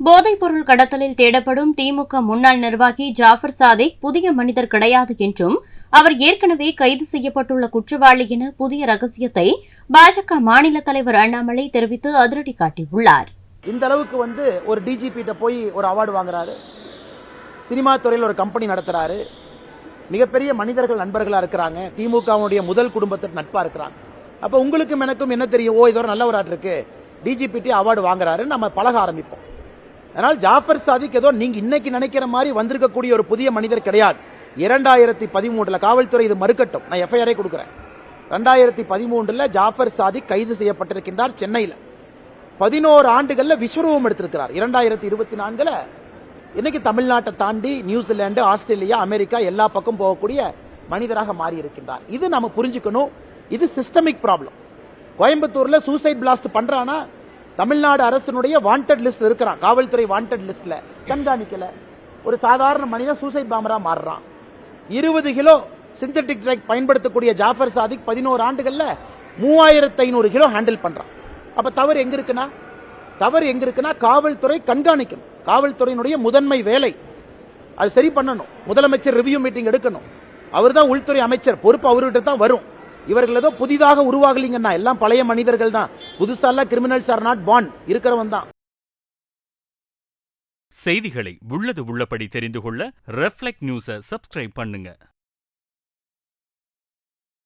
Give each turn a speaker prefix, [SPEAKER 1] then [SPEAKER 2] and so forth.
[SPEAKER 1] போதைப்பொருள் கடத்தலில் தேடப்படும் திமுக முன்னாள் நிர்வாகி ஜாஃபர் சாதிக் புதிய மனிதர் கிடையாது என்றும் அவர் ஏற்கனவே கைது செய்யப்பட்டுள்ள குற்றவாளி என புதிய ரகசியத்தை பாஜக மாநில தலைவர் அண்ணாமலை தெரிவித்து அதிரடி காட்டியுள்ளார்.
[SPEAKER 2] இந்த அளவுக்கு ஒரு டிஜிபி போய் ஒரு அவார்டு வாங்குறாரு, சினிமா துறையில் ஒரு கம்பெனி நடத்துறாரு, மிகப்பெரிய மனிதர்கள் நண்பர்களா இருக்கிறாங்க, திமுகவுடைய முதல் குடும்பத்திற்கு நட்பா இருக்கிறாங்க. அப்ப உங்களுக்கும் எனக்கும் என்ன தெரியும், இது ஒரு நல்ல ஒரு ஆட் இருக்கு, டிஜிபி அவார்டு வாங்குறாரு, நம்ம பழக ஆரம்பிப்போம். அதனால் ஜாஃபர் சாதிக் ஏதோ நீங்க இன்னைக்கு நினைக்கிற மாதிரி வந்திருக்கக்கூடிய ஒரு புதிய மனிதர் கிடையாது. 2013 காவல்துறை இது மறுக்கட்டும், நான் எஃப்ஐஆரை கொடுக்கிறேன். 2013 ஜாஃபர் சாதிக் கைது செய்யப்பட்டிருக்கின்றார் சென்னையில். 11 ஆண்டுகள்ல விஸ்வரூபம் எடுத்திருக்கிறார். 2024 இன்னைக்கு தமிழ்நாட்டை தாண்டி நியூசிலாந்து, ஆஸ்திரேலியா, அமெரிக்கா எல்லா பக்கம் போகக்கூடிய மனிதராக மாறி இருக்கின்றார். இது நம்ம புரிஞ்சுக்கணும். இது சிஸ்டமிக் ப்ராப்ளம். கோயம்புத்தூர்ல சூசைட் பிளாஸ்ட் பண்றானா, தமிழ்நாடு அரசினுடைய வாண்டட் லிஸ்ட் இருக்கிறான், காவல்துறை வாண்டட் லிஸ்ட்ல கண்காணிக்கல, ஒரு சாதாரண மனிதன் சூசைட் பாம்பரா மாறுறான். 20 கிலோ சிந்தட்டிக் ட்ரக் பயன்படுத்தக்கூடிய ஜாஃபர் சாதிக் 11 ஆண்டுகள்ல 3500 கிலோ ஹேண்டில் பண்றான். அப்ப தவறு எங்க இருக்குன்னா காவல்துறை கண்காணிக்கணும். காவல்துறையினுடைய முதன்மை வேலை அது சரி பண்ணணும். முதலமைச்சர் ரிவ்யூ மீட்டிங் எடுக்கணும். அவர் தான் உள்துறை அமைச்சர், பொறுப்பு அவர்கிட்ட தான் வரும். இவர்கள் ஏதோ புதிதாக உருவாகலீங்கன்னா, எல்லாம் பழைய மனிதர்கள் தான். புதுசால கிரிமினல்ஸ் ஆர் நாட் பார்ன், இருக்கிறவன் தான்.
[SPEAKER 3] செய்திகளை உள்ளது உள்ளபடி தெரிந்து கொள்ள ரெஃப்ளெக்ட் நியூஸை சப்ஸ்கிரைப் பண்ணுங்க.